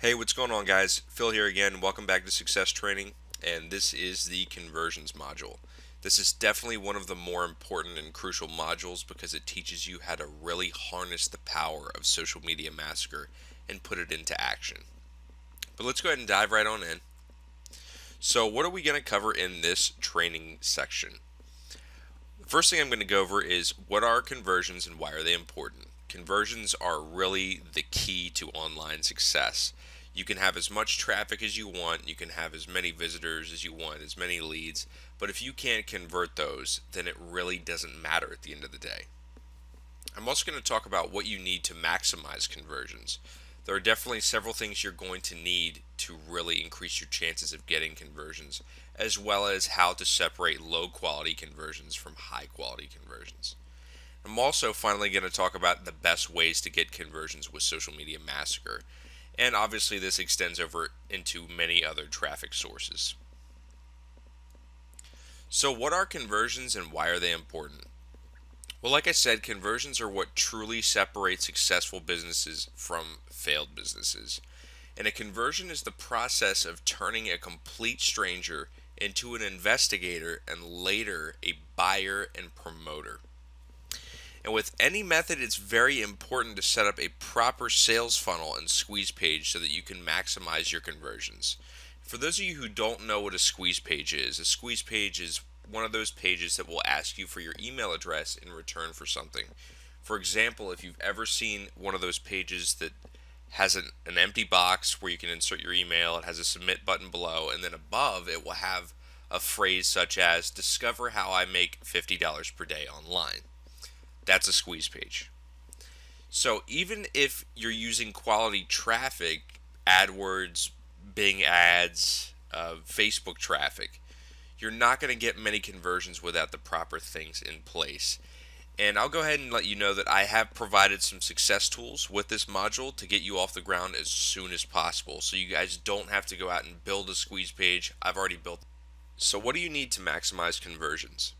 Hey, what's going on, guys? Phil here again. Welcome back to Success Training, and this is the conversions module. This is definitely one of the more important and crucial modules because it teaches you how to really harness the power of Social Media Massacre and put it into action. But let's go ahead and dive right on in. So, what are we going to cover in this training section? The first thing I'm going to go over is what are conversions and why are they important? Conversions are really the key to online success. You can have as much traffic as you want, you can have as many visitors as you want, as many leads, but if you can't convert those, then it really doesn't matter at the end of the day. I'm also going to talk about what you need to maximize conversions. There are definitely several things you're going to need to really increase your chances of getting conversions, as well as how to separate low quality conversions from high quality conversions. I'm also finally going to talk about the best ways to get conversions with Social Media Massacre. And obviously, this extends over into many other traffic sources. So, what are conversions and why are they important? Well, like I said, conversions are what truly separates successful businesses from failed businesses. And a conversion is the process of turning a complete stranger into an investigator and later a buyer and promoter. And with any method, it's very important to set up a proper sales funnel and squeeze page so that you can maximize your conversions. For those of you who don't know what a squeeze page is one of those pages that will ask you for your email address in return for something. For example, if you've ever seen one of those pages that has an empty box where you can insert your email, it has a submit button below, and then above it will have a phrase such as discover how I make $50 per day online. That's a squeeze page. So even if you're using quality traffic, AdWords, Bing ads, Facebook traffic, you're not going to get many conversions without the proper things in place. And I'll go ahead and let you know that I have provided some success tools with this module to get you off the ground as soon as possible. So you guys don't have to go out and build a squeeze page. I've already built. So what do you need to maximize conversions?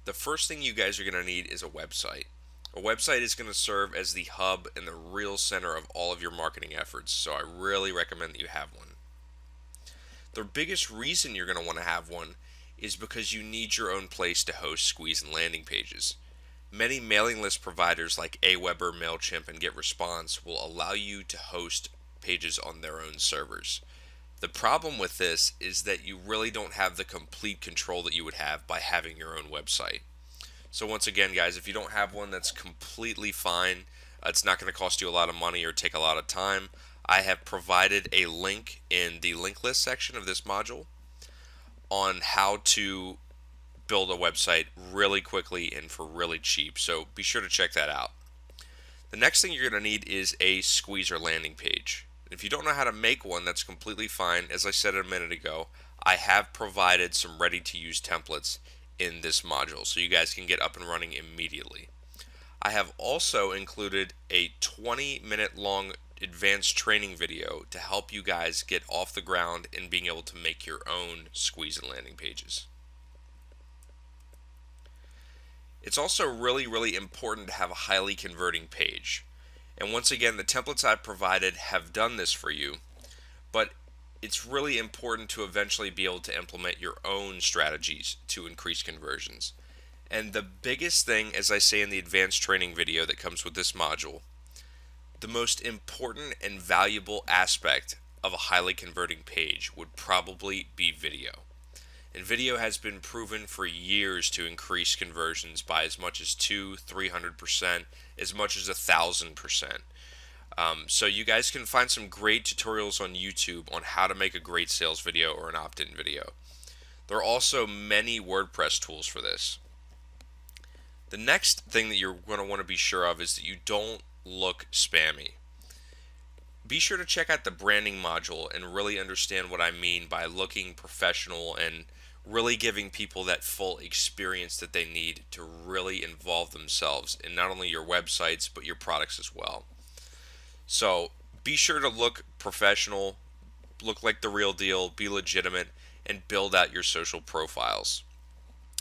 The first thing you guys are going to need is a website. A website is going to serve as the hub and the real center of all of your marketing efforts, so I really recommend that you have one. The biggest reason you're going to want to have one is because you need your own place to host, squeeze, and landing pages. Many mailing list providers like Aweber, MailChimp, and GetResponse will allow you to host pages on their own servers. The problem with this is that you really don't have the complete control that you would have by having your own website. So once again, guys, if you don't have one, that's completely fine. It's not going to cost you a lot of money or take a lot of time. I have provided a link in the link list section of this module on how to build a website really quickly and for really cheap. So be sure to check that out. The next thing you're going to need is a squeezer landing page. If you don't know how to make one, that's completely fine. As I said a minute ago, I have provided some ready to use templates in this module so you guys can get up and running immediately. I have also included a 20-minute long advanced training video to help you guys get off the ground and being able to make your own squeeze and landing pages. It's also really important to have a highly converting page. And once again, the templates I've provided have done this for you, but it's really important to eventually be able to implement your own strategies to increase conversions. And the biggest thing, as I say in the advanced training video that comes with this module, the most important and valuable aspect of a highly converting page would probably be video. And video has been proven for years to increase conversions by as much as 200-300%, as much as 1,000%. So you guys can find some great tutorials on YouTube on how to make a great sales video or an opt-in video. There are also many WordPress tools for this. The next thing that you're going to want to be sure of is that you don't look spammy. Be sure to check out the branding module and really understand what I mean by looking professional and really giving people that full experience that they need to really involve themselves in not only your websites but your products as well. So be sure to look professional, look like the real deal, be legitimate, and build out your social profiles.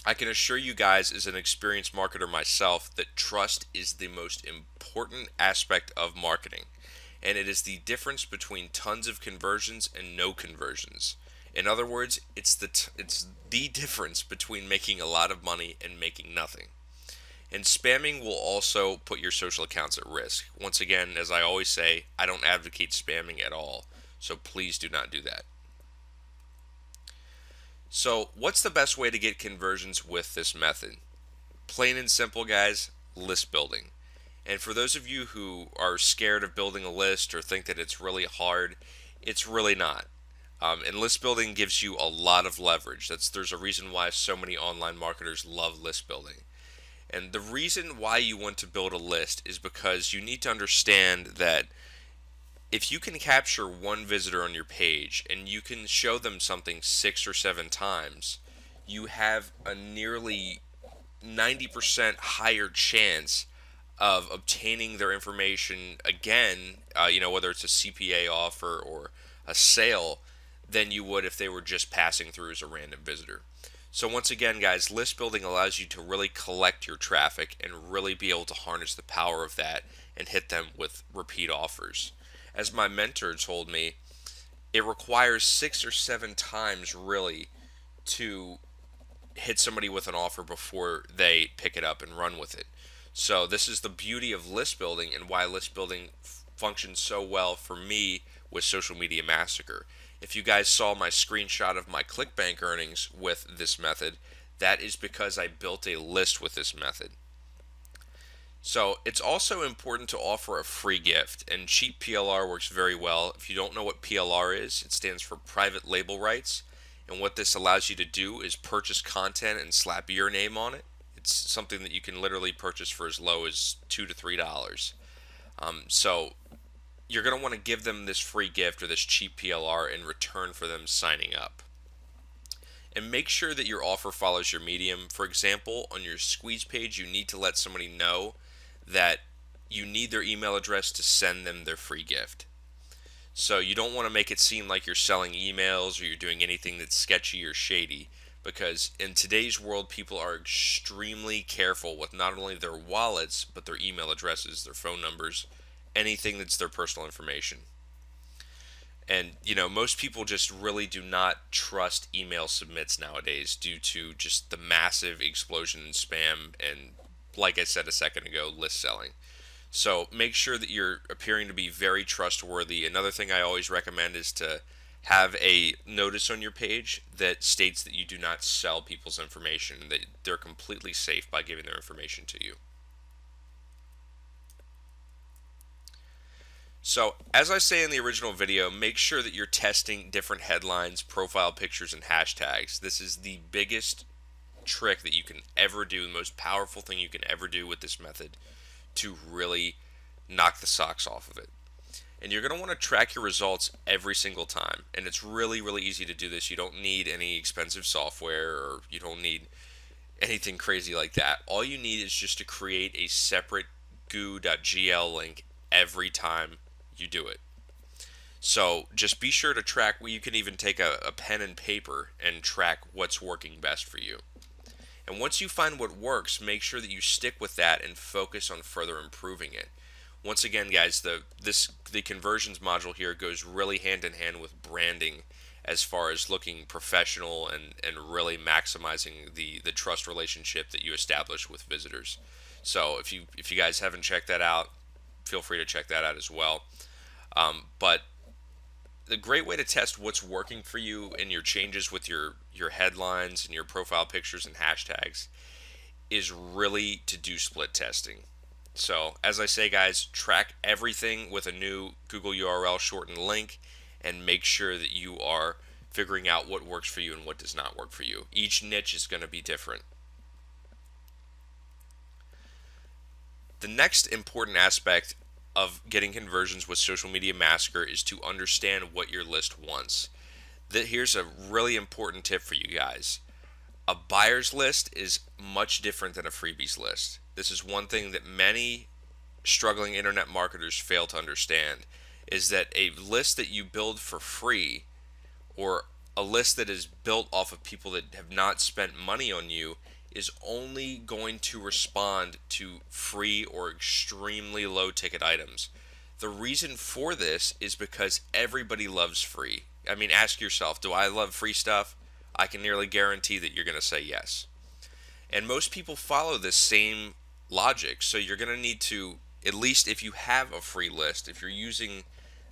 I can assure you guys, as an experienced marketer myself, that trust is the most important aspect of marketing. and it is the difference between tons of conversions and no conversions. In other words, it's the difference between making a lot of money and making nothing. And spamming will also put your social accounts at risk. Once again, as I always say, I don't advocate spamming at all, so please do not do that. So, what's the best way to get conversions with this method? Plain and simple, guys, list building. And for those of you who are scared of building a list or think that it's really hard, it's really not. And list building gives you a lot of leverage. There's a reason why so many online marketers love list building. And the reason why you want to build a list is because you need to understand that if you can capture one visitor on your page and you can show them something 6 or 7 times, you have a nearly 90% higher chance of obtaining their information again, whether it's a CPA offer or a sale, than you would if they were just passing through as a random visitor. So once again, guys, list building allows you to really collect your traffic and really be able to harness the power of that and hit them with repeat offers. As my mentor told me, it requires 6 or 7 times really to hit somebody with an offer before they pick it up and run with it. So this is the beauty of list building and why list building functions so well for me with Social Media Massacre. If you guys saw my screenshot of my ClickBank earnings with this method, that is because I built a list with this method. So it's also important to offer a free gift, and cheap PLR works very well. If you don't know what PLR is, it stands for private label rights, and what this allows you to do is purchase content and slap your name on it. It's something that you can literally purchase for as low as $2 to $3. So you're going to want to give them this free gift or this cheap PLR in return for them signing up. And make sure that your offer follows your medium. For example, on your squeeze page, you need to let somebody know that you need their email address to send them their free gift. So you don't want to make it seem like you're selling emails or you're doing anything that's sketchy or shady, because in today's world, people are extremely careful with not only their wallets, but their email addresses, their phone numbers, anything that's their personal information. And, most people just really do not trust email submits nowadays due to just the massive explosion in spam and, like I said a second ago, list selling. So make sure that you're appearing to be very trustworthy. Another thing I always recommend is to have a notice on your page that states that you do not sell people's information, that they're completely safe by giving their information to you. So, as I say in the original video, make sure that you're testing different headlines, profile pictures, and hashtags. This is the biggest trick that you can ever do, the most powerful thing you can ever do with this method to really knock the socks off of it. And you're going to want to track your results every single time. And it's really, really easy to do this. You don't need any expensive software, or you don't need anything crazy like that. All you need is just to create a separate goo.gl link every time you do it. So just be sure to track. You can even take a pen and paper and track what's working best for you. And once you find what works, make sure that you stick with that and focus on further improving it. Once again, guys, the conversions module here goes really hand in hand with branding, as far as looking professional and really maximizing the trust relationship that you establish with visitors. So if you guys haven't checked that out, feel free to check that out as well. But the great way to test what's working for you in your changes with your headlines and your profile pictures and hashtags is really to do split testing. So as I say, guys, track everything with a new Google URL shortened link and make sure that you are figuring out what works for you and what does not work for you. Each niche is going to be different. The next important aspect of getting conversions with Social Media Massacre is to understand what your list wants. Here's a really important tip for you guys. A buyer's list is much different than a freebies list. This is one thing that many struggling internet marketers fail to understand, is that a list that you build for free, or a list that is built off of people that have not spent money on you, is only going to respond to free or extremely low ticket items. The reason for this is because everybody loves free. I mean, ask yourself, do I love free stuff? I can nearly guarantee that you're going to say yes. And most people follow this same logic. So you're going to need to, at least if you have a free list, if you're using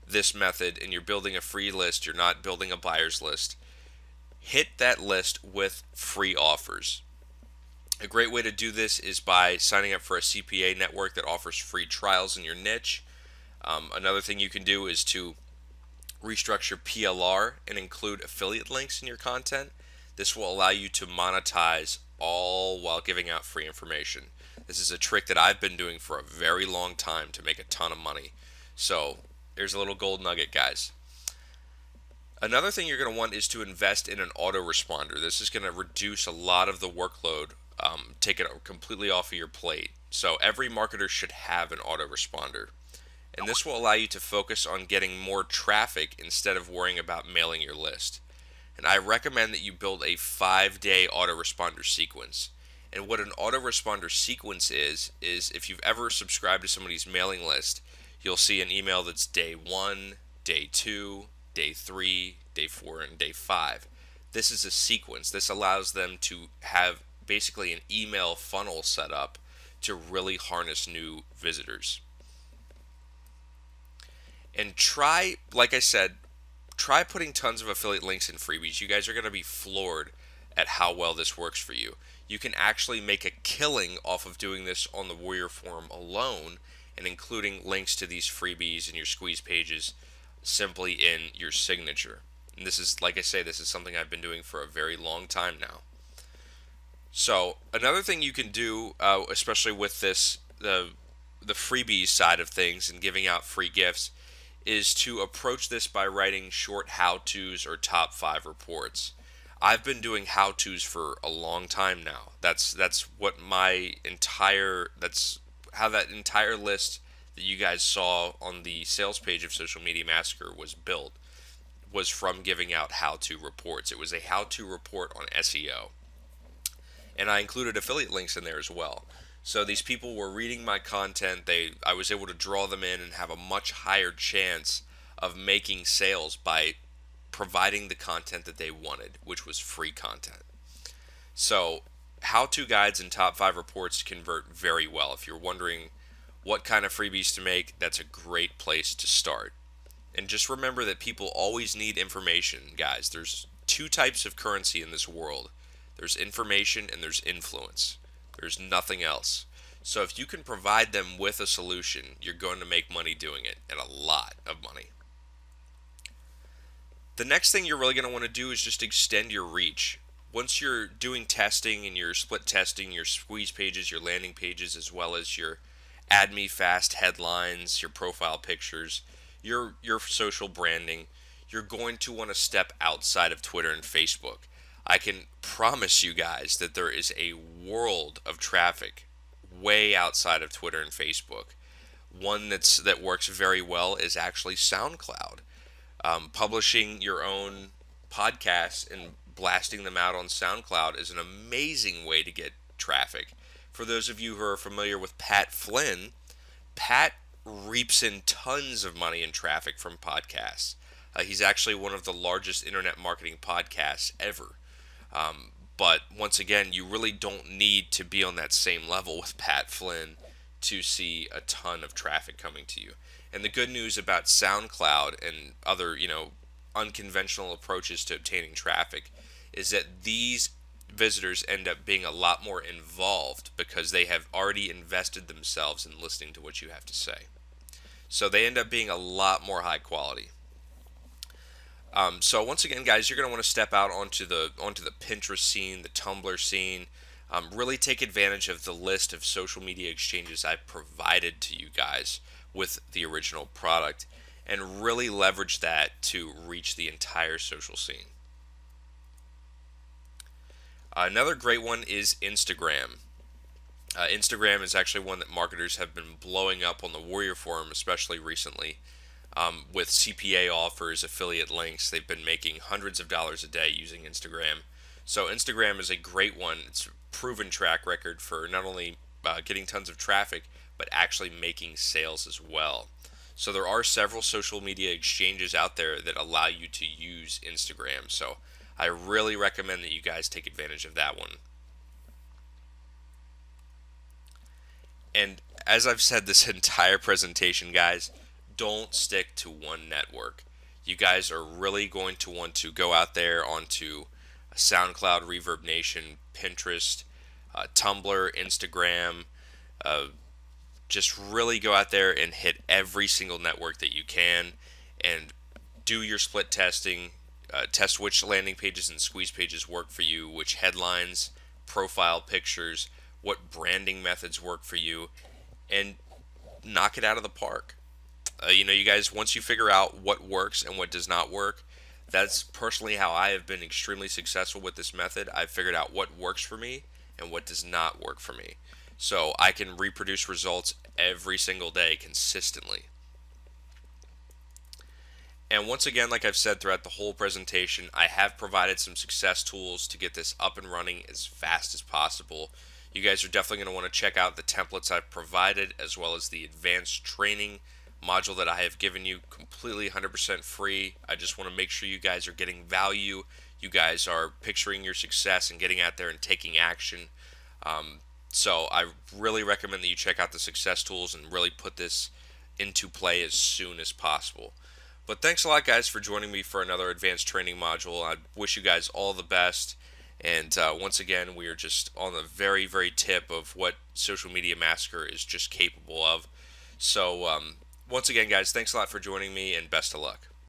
this method and you're building a free list, you're not building a buyer's list, hit that list with free offers. A great way to do this is by signing up for a CPA network that offers free trials in your niche. Another thing you can do is to restructure PLR and include affiliate links in your content. This will allow you to monetize all while giving out free information. This is a trick that I've been doing for a very long time to make a ton of money. So there's a little gold nugget, guys. Another thing you're going to want is to invest in an autoresponder. This is going to reduce a lot of the workload, take it completely off of your plate. So every marketer should have an autoresponder. And this will allow you to focus on getting more traffic instead of worrying about mailing your list. And I recommend that you build a 5-day autoresponder sequence. And what an autoresponder sequence is if you've ever subscribed to somebody's mailing list, you'll see an email that's day 1, day 2, day 3, day 4, and day 5. This is a sequence. This allows them to have basically an email funnel set up to really harness new visitors. And try, like I said, try putting tons of affiliate links in freebies. You guys are going to be floored at how well this works for you. You can actually make a killing off of doing this on the Warrior Forum alone and including links to these freebies and your squeeze pages simply in your signature. And this is, like I say, this is something I've been doing for a very long time now. So another thing you can do, especially with this, the freebies side of things and giving out free gifts, is to approach this by writing short how-tos or top 5 reports. I've been doing how-tos for a long time now. That's what that's how that entire list that you guys saw on the sales page of Social Media Massacre was built, was from giving out how-to reports. It was a how-to report on SEO. And I included affiliate links in there as well. So these people were reading my content. I was able to draw them in and have a much higher chance of making sales by providing the content that they wanted, which was free content. So how-to guides and top 5 reports convert very well. If you're wondering what kind of freebies to make, that's a great place to start. And just remember that people always need information, guys. There's 2 types of currency in this world. There's information and there's influence. There's nothing else. So if you can provide them with a solution, you're going to make money doing it, and a lot of money. The next thing you're really going to want to do is just extend your reach. Once you're doing testing and you're split testing your squeeze pages, your landing pages, as well as your add me fast headlines, your profile pictures, your social branding, you're going to want to step outside of Twitter and Facebook. I can promise you guys that there is a world of traffic way outside of Twitter and Facebook. One that works very well is actually SoundCloud. Publishing your own podcasts and blasting them out on SoundCloud is an amazing way to get traffic. For those of you who are familiar with Pat Flynn, Pat reaps in tons of money in traffic from podcasts. He's actually one of the largest internet marketing podcasts ever. But once again, you really don't need to be on that same level with Pat Flynn to see a ton of traffic coming to you. And the good news about SoundCloud and other, unconventional approaches to obtaining traffic is that these visitors end up being a lot more involved because they have already invested themselves in listening to what you have to say. So they end up being a lot more high quality. So once again, guys, you're going to want to step out onto the Pinterest scene, the Tumblr scene. Really take advantage of the list of social media exchanges I provided to you guys with the original product, and really leverage that to reach the entire social scene. Another great one is Instagram. Instagram is actually one that marketers have been blowing up on the Warrior Forum, especially recently. With CPA offers, affiliate links, they've been making hundreds of dollars a day using Instagram. So Instagram is a great one. It's a proven track record for not only getting tons of traffic, but actually making sales as well. So there are several social media exchanges out there that allow you to use Instagram. So I really recommend that you guys take advantage of that one. And as I've said this entire presentation, guys, don't stick to one network. You guys are really going to want to go out there onto SoundCloud, Reverb Nation, Pinterest, Tumblr, Instagram. Uh, just really go out there and hit every single network that you can and do your split testing. Test which landing pages and squeeze pages work for you, which headlines, profile pictures, what branding methods work for you, and knock it out of the park. You guys, once you figure out what works and what does not work, that's personally how I have been extremely successful with this method. I've figured out what works for me and what does not work for me. So I can reproduce results every single day consistently. And once again, like I've said throughout the whole presentation, I have provided some success tools to get this up and running as fast as possible. You guys are definitely going to want to check out the templates I've provided, as well as the advanced training module that I have given you completely 100% free. I just want to make sure you guys are getting value. You guys are picturing your success and getting out there and taking action. So I really recommend that you check out the success tools and really put this into play as soon as possible. But thanks a lot, guys, for joining me for another advanced training module. I wish you guys all the best. And once again, we are just on the very, very tip of what Social Media Massacre is just capable of. So once again, guys, thanks a lot for joining me, and best of luck.